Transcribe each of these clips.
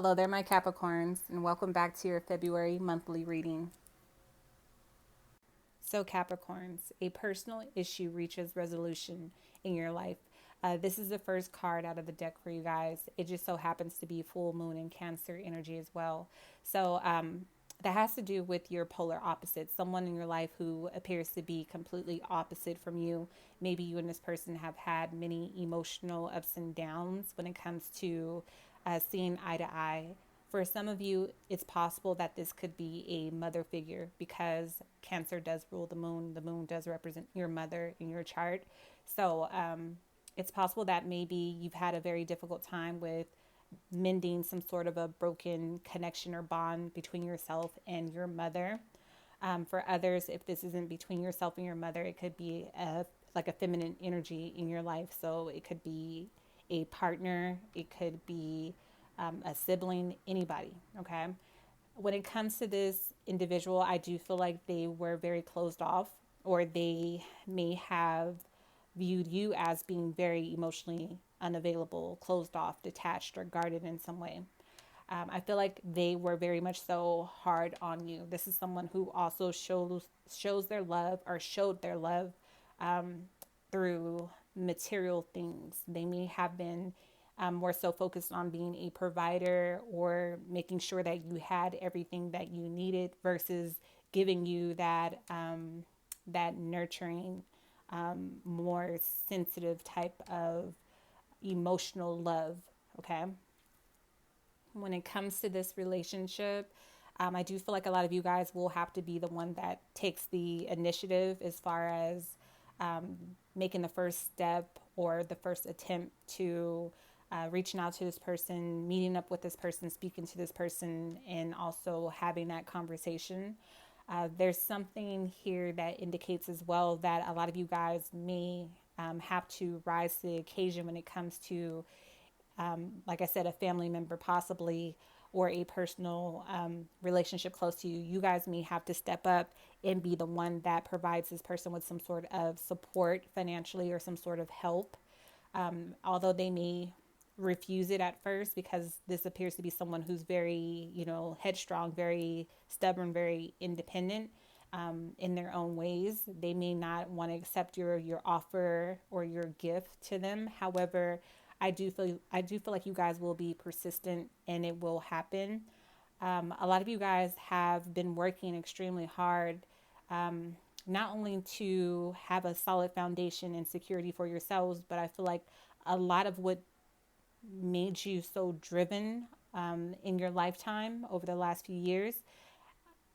Hello there, my Capricorns, and welcome back to your February monthly reading. So, Capricorns, a personal issue reaches resolution in your life. This is the first card out of the deck for you guys. It just so happens to be full moon and Cancer energy as well. So, that has to do with your polar opposites, someone in your life who appears to be completely opposite from you. Maybe you and this person have had many emotional ups and downs when it comes to seeing eye to eye. For some of you, it's possible that this could be a mother figure because Cancer does rule the moon. The moon does represent your mother in your chart. So, it's possible that maybe you've had a very difficult time with mending some sort of a broken connection or bond between yourself and your mother. For others, if this isn't between yourself and your mother, it could be like a feminine energy in your life. So it could be a partner, it could be a sibling, anybody. Okay. When it comes to this individual, I do feel like they were very closed off, or they may have viewed you as being very emotionally unavailable, closed off, detached, or guarded in some way. I feel like they were very much so hard on you. This is someone who also shows their love, or showed their love, through material things. They may have been more so focused on being a provider or making sure that you had everything that you needed versus giving you that nurturing, more sensitive type of emotional love. Okay. When it comes to this relationship, I do feel like a lot of you guys will have to be the one that takes the initiative as far as making the first step or the first attempt to reaching out to this person, meeting up with this person, speaking to this person, and also having that conversation. There's something here that indicates as well that a lot of you guys may have to rise to the occasion when it comes to, like I said, a family member possibly, or a personal relationship close to you. You guys may have to step up and be the one that provides this person with some sort of support financially or some sort of help. Although they may refuse it at first because this appears to be someone who's very, headstrong, very stubborn, very independent in their own ways. They may not want to accept your offer or your gift to them. However, I do feel like you guys will be persistent and it will happen. A lot of you guys have been working extremely hard, not only to have a solid foundation and security for yourselves, but I feel like a lot of what made you so driven in your lifetime over the last few years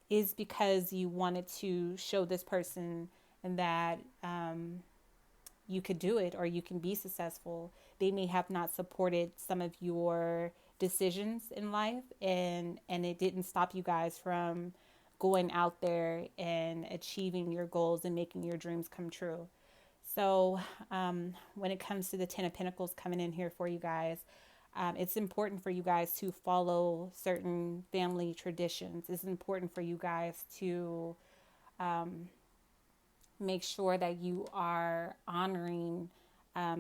is because you wanted to show this person that you could do it or you can be successful. They may have not supported some of your decisions in life, and it didn't stop you guys from going out there and achieving your goals and making your dreams come true. So, when it comes to the Ten of Pentacles coming in here for you guys, it's important for you guys to follow certain family traditions. It's important for you guys to make sure that you are honoring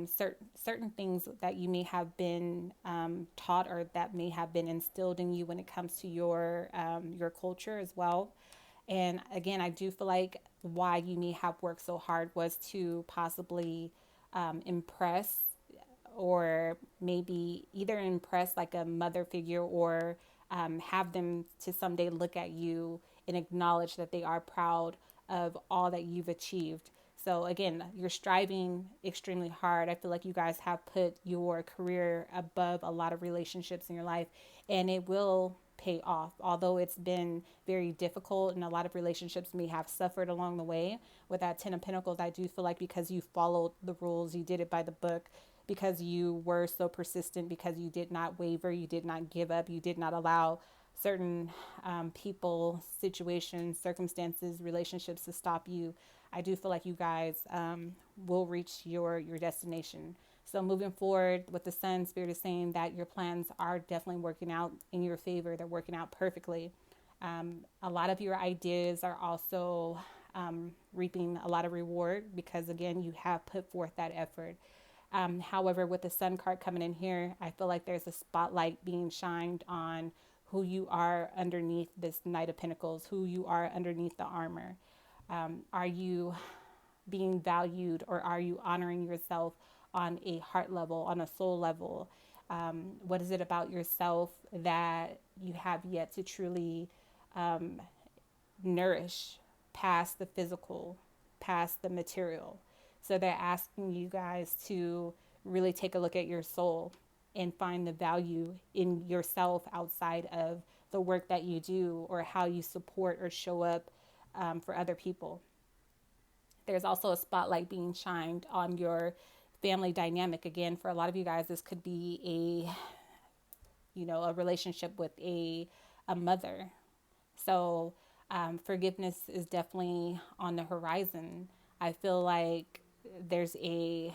certain things that you may have been taught or that may have been instilled in you when it comes to your culture as well. And again, I do feel like why you may have worked so hard was to possibly impress, or maybe either impress like a mother figure, or have them to someday look at you and acknowledge that they are proud of all that you've achieved. So again, you're striving extremely hard. I feel like you guys have put your career above a lot of relationships in your life, and it will pay off. Although it's been very difficult and a lot of relationships may have suffered along the way with that Ten of Pentacles, I do feel like because you followed the rules, you did it by the book, because you were so persistent, because you did not waver, you did not give up, you did not allow certain people, situations, circumstances, relationships to stop you. I do feel like you guys will reach your destination. So moving forward with the Sun, Spirit is saying that your plans are definitely working out in your favor. They're working out perfectly. A lot of your ideas are also reaping a lot of reward because, again, you have put forth that effort. However, with the sun card coming in here, I feel like there's a spotlight being shined on who you are underneath this Knight of Pentacles, who you are underneath the armor. Are you being valued, or are you honoring yourself on a heart level, on a soul level? What is it about yourself that you have yet to truly nourish past the physical, past the material? So they're asking you guys to really take a look at your soul and find the value in yourself outside of the work that you do or how you support or show up for other people. There's also a spotlight being shined on your family dynamic. Again, for a lot of you guys, this could be a relationship with a mother. So forgiveness is definitely on the horizon. I feel like there's a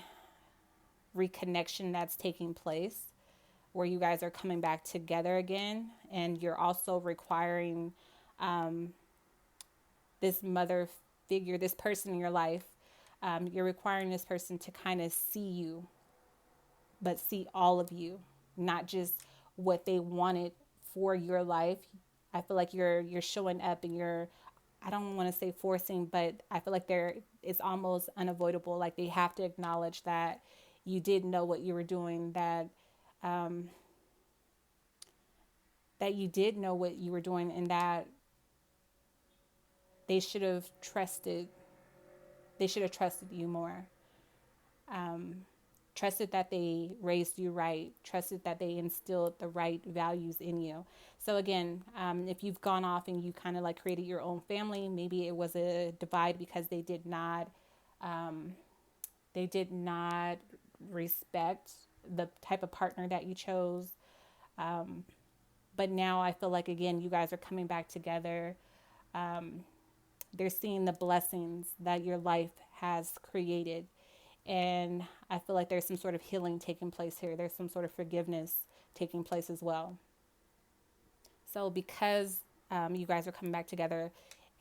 reconnection that's taking place where you guys are coming back together again, and you're also requiring this mother figure, this person in your life, you're requiring this person to kind of see you, but see all of you, not just what they wanted for your life. I feel like you're showing up and I don't want to say forcing, but I feel like it's almost unavoidable. Like they have to acknowledge that you did know what you were doing, that you did know what you were doing, and that they should have trusted you more. Trusted that they raised you right, trusted that they instilled the right values in you. So again, if you've gone off and you kind of like created your own family, maybe it was a divide because they did not respect the type of partner that you chose. But now I feel like, again, you guys are coming back together. They're seeing the blessings that your life has created. And I feel like there's some sort of healing taking place here. There's some sort of forgiveness taking place as well. So because you guys are coming back together,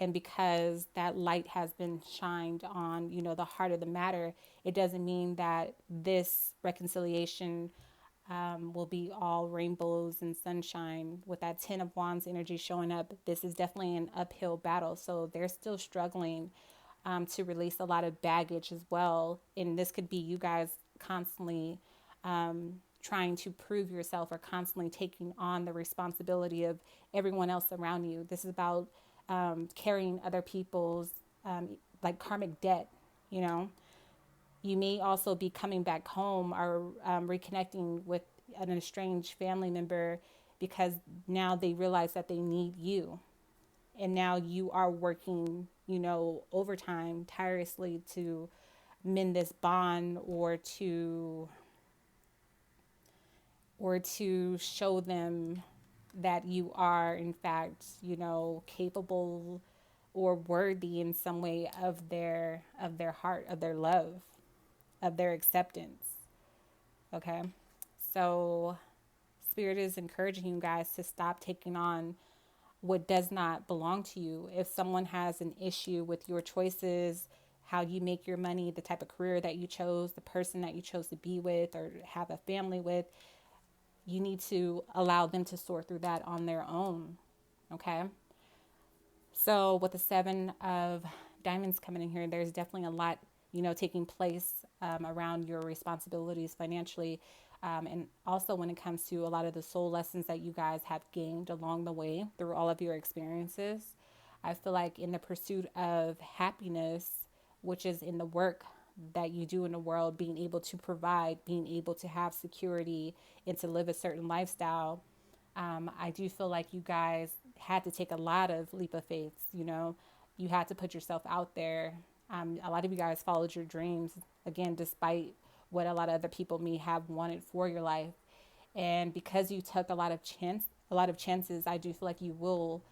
and because that light has been shined on, the heart of the matter, it doesn't mean that this reconciliation will be all rainbows and sunshine. With that 10 of Wands energy showing up, this is definitely an uphill battle. So they're still struggling to release a lot of baggage as well. And this could be you guys constantly trying to prove yourself, or constantly taking on the responsibility of everyone else around you. This is about carrying other people's like karmic debt. You may also be coming back home, or reconnecting with an estranged family member, because now they realize that they need you. And now you are working, overtime, tirelessly to mend this bond, or to show them that you are, in fact, capable or worthy in some way of their heart, of their love, of their acceptance. Okay. So Spirit is encouraging you guys to stop taking on what does not belong to you. If someone has an issue with your choices, how you make your money, the type of career that you chose, the person that you chose to be with or have a family with, you need to allow them to sort through that on their own. Okay. So with the 7 of Diamonds coming in here, there's definitely a lot, taking place around your responsibilities financially. And also when it comes to a lot of the soul lessons that you guys have gained along the way through all of your experiences. I feel like in the pursuit of happiness, which is in the work that you do in the world, being able to provide, being able to have security, and to live a certain lifestyle, I do feel like you guys had to take a lot of leap of faith. You had to put yourself out there. A lot of you guys followed your dreams, again, despite what a lot of other people may have wanted for your life. And because you took a lot of chances, I do feel like you will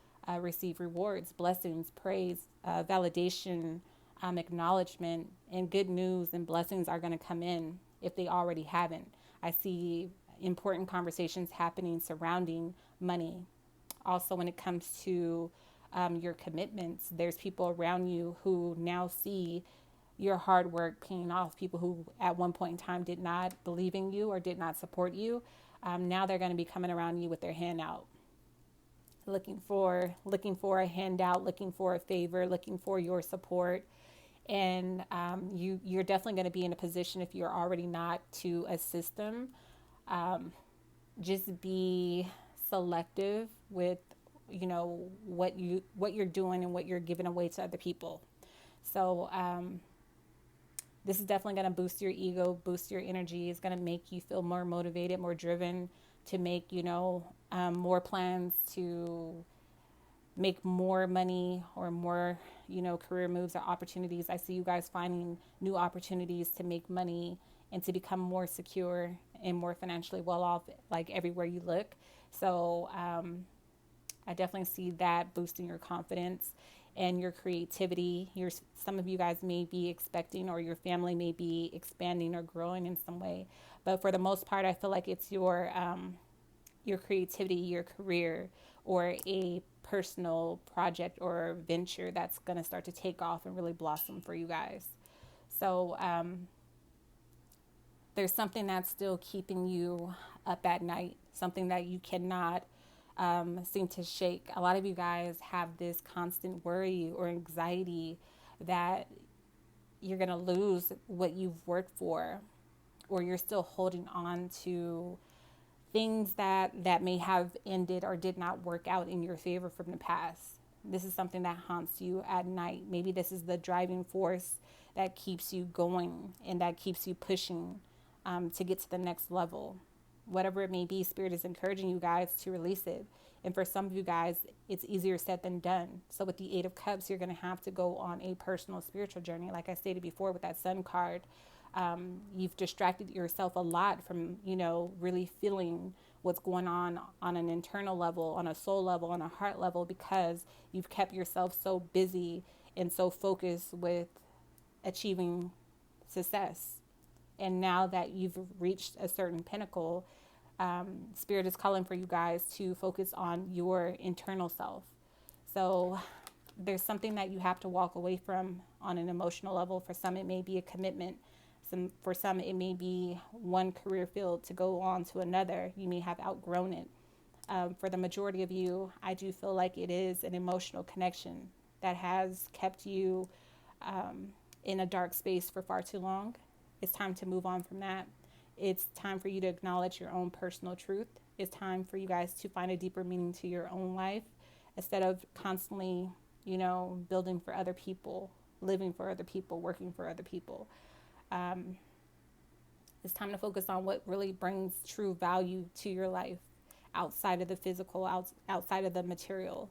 receive rewards, blessings, praise, validation, acknowledgement, and good news and blessings are going to come in if they already haven't. I see important conversations happening surrounding money. Also, when it comes to your commitments, there's people around you who now see your hard work paying off. People who at one point in time did not believe in you or did not support you, now they're going to be coming around you with their hand out, looking for a handout, looking for a favor, looking for your support. And you're definitely going to be in a position, if you're already not, to assist them. Just be selective with, what you're doing and what you're giving away to other people. So this is definitely going to boost your ego, boost your energy. It's going to make you feel more motivated, more driven to make, more plans, to make more money or more, career moves or opportunities. I see you guys finding new opportunities to make money and to become more secure and more financially well off, like everywhere you look. So I definitely see that boosting your confidence and your creativity. Some of you guys may be expecting, or your family may be expanding or growing in some way. But for the most part, I feel like it's your creativity, your career, or a personal project or venture that's going to start to take off and really blossom for you guys. So there's something that's still keeping you up at night, something that you cannot seem to shake. A lot of you guys have this constant worry or anxiety that you're going to lose what you've worked for, or you're still holding on to things that may have ended or did not work out in your favor from the past. This is something that haunts you at night. Maybe this is the driving force that keeps you going and that keeps you pushing to get to the next level. Whatever it may be, Spirit is encouraging you guys to release it. And for some of you guys, it's easier said than done. So with the Eight of Cups, you're going to have to go on a personal spiritual journey. Like I stated before with that Sun card, you've distracted yourself a lot from, really feeling what's going on an internal level, on a soul level, on a heart level, because you've kept yourself so busy and so focused with achieving success. And now that you've reached a certain pinnacle, Spirit is calling for you guys to focus on your internal self. So there's something that you have to walk away from on an emotional level. For some, it may be a commitment. For some, it may be one career field to go on to another. You may have outgrown it. For the majority of you, I do feel like it is an emotional connection that has kept you in a dark space for far too long. It's time to move on from that. It's time for you to acknowledge your own personal truth. It's time for you guys to find a deeper meaning to your own life, instead of constantly, building for other people, living for other people, working for other people. It's time to focus on what really brings true value to your life, outside of the physical, outside of the material.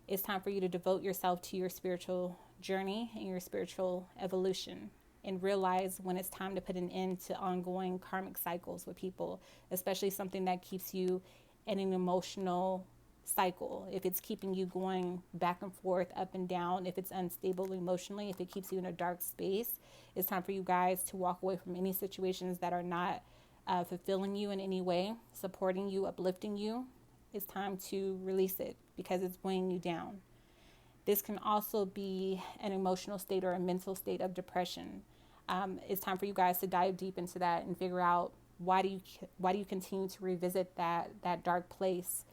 It's time for you to devote yourself to your spiritual journey and your spiritual evolution, and realize when it's time to put an end to ongoing karmic cycles with people, especially something that keeps you in an emotional cycle. If it's keeping you going back and forth, up and down, if it's unstable emotionally, if it keeps you in a dark space, it's time for you guys to walk away from any situations that are not fulfilling you in any way, supporting you, uplifting you. It's time to release it because it's weighing you down. This can also be an emotional state or a mental state of depression. It's time for you guys to dive deep into that and figure out why do you continue to revisit that dark place.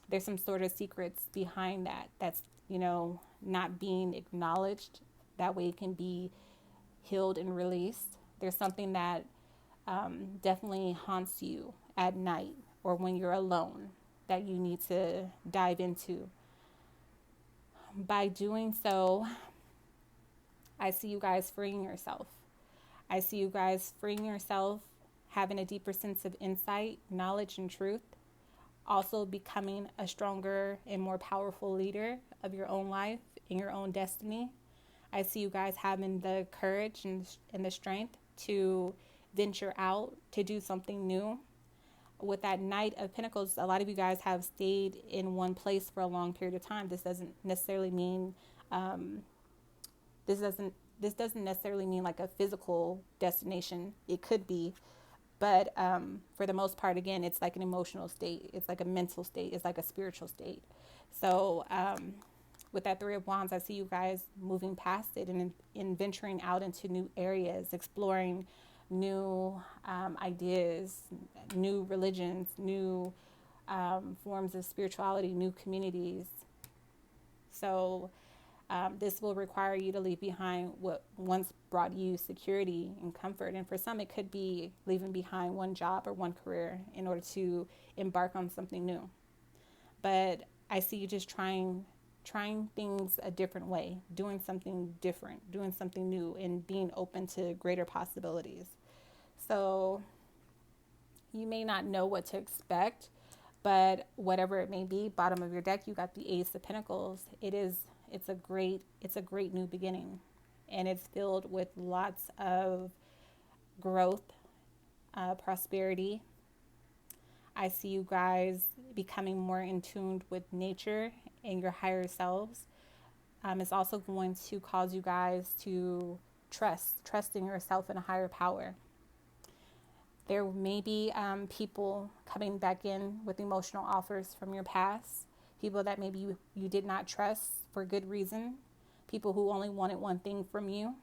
There's some sort of secrets behind that's not being acknowledged. That way it can be healed and released. There's something that definitely haunts you at night or when you're alone that you need to dive into. By doing so, I see you guys freeing yourself. I see you guys freeing yourself, having a deeper sense of insight, knowledge, and truth. Also becoming a stronger and more powerful leader of your own life and your own destiny. I see you guys having the courage and the strength to venture out, to do something new. With that Knight of Pentacles, a lot of you guys have stayed in one place for a long period of time. This doesn't necessarily mean this doesn't necessarily mean like a physical destination. It could be, but for the most part, again, it's like an emotional state. It's like a mental state. It's like a spiritual state. So with that Three of Wands, I see you guys moving past it and in venturing out into new areas, exploring new ideas, new religions, new forms of spirituality, new communities. So this will require you to leave behind what once brought you security and comfort. And for some, it could be leaving behind one job or one career in order to embark on something new. But I see you just trying things a different way, doing something different, doing something new, and being open to greater possibilities. So you may not know what to expect, but whatever it may be, bottom of your deck, you got the Ace of Pentacles. It's a great new beginning, and it's filled with lots of growth, prosperity. I see you guys becoming more in tune with nature and your higher selves. It's also going to cause you guys to trust in yourself and a higher power. There may be people coming back in with emotional offers from your past, people that maybe you did not trust for good reason, people who only wanted one thing from you.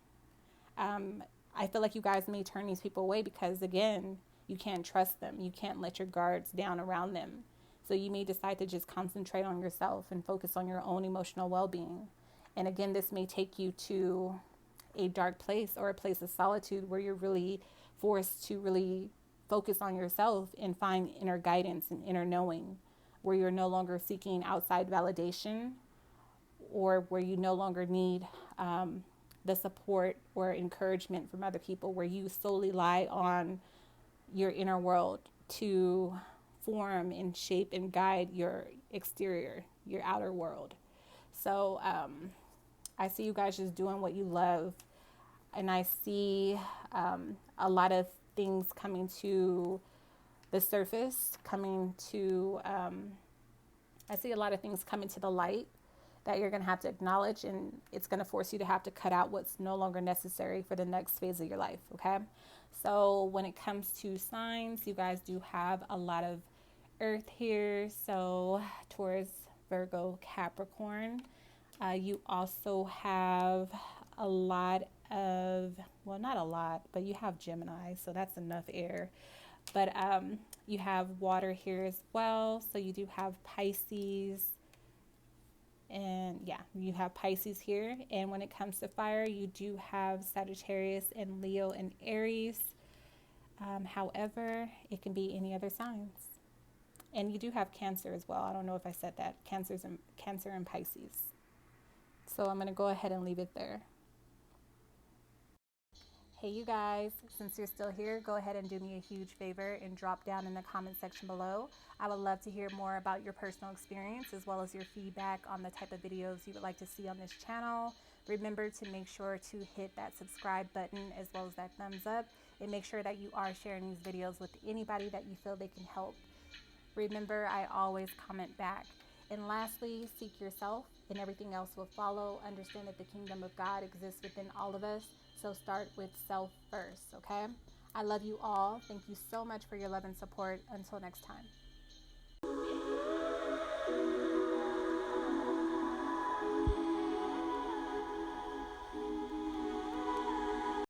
I feel like you guys may turn these people away because, again, you can't trust them. You can't let your guards down around them. So you may decide to just concentrate on yourself and focus on your own emotional well-being. And again, this may take you to a dark place or a place of solitude where you're really forced to really focus on yourself and find inner guidance and inner knowing, where you're no longer seeking outside validation, or where you no longer need the support or encouragement from other people, where you solely rely on your inner world to form and shape and guide your exterior, your outer world. So I see you guys just doing what you love, and I see a lot of things coming to the surface, I see a lot of things coming to the light that you're going to have to acknowledge, and it's going to force you to have to cut out what's no longer necessary for the next phase of your life, okay? So when it comes to signs, you guys do have a lot of earth here, so Taurus, Virgo, Capricorn. You also have a lot of, well, not a lot, but you have Gemini, so that's enough air. But you have water here as well, so you do have Pisces. And yeah, you have Pisces here. And when it comes to fire, you do have Sagittarius and Leo and Aries. However, it can be any other signs. And you do have Cancer as well. I don't know if I said that. Cancer and Pisces. So I'm going to go ahead and leave it there. Hey, you guys, since you're still here, go ahead and do me a huge favor and drop down in the comment section below. I would love to hear more about your personal experience, as well as your feedback on the type of videos you would like to see on this channel. Remember to make sure to hit that subscribe button as well as that thumbs up, and make sure that you are sharing these videos with anybody that you feel they can help. Remember, I always comment back. And lastly, seek yourself and everything else will follow. Understand that the kingdom of God exists within all of us. So start with self first, okay? I love you all. Thank you so much for your love and support. Until next time.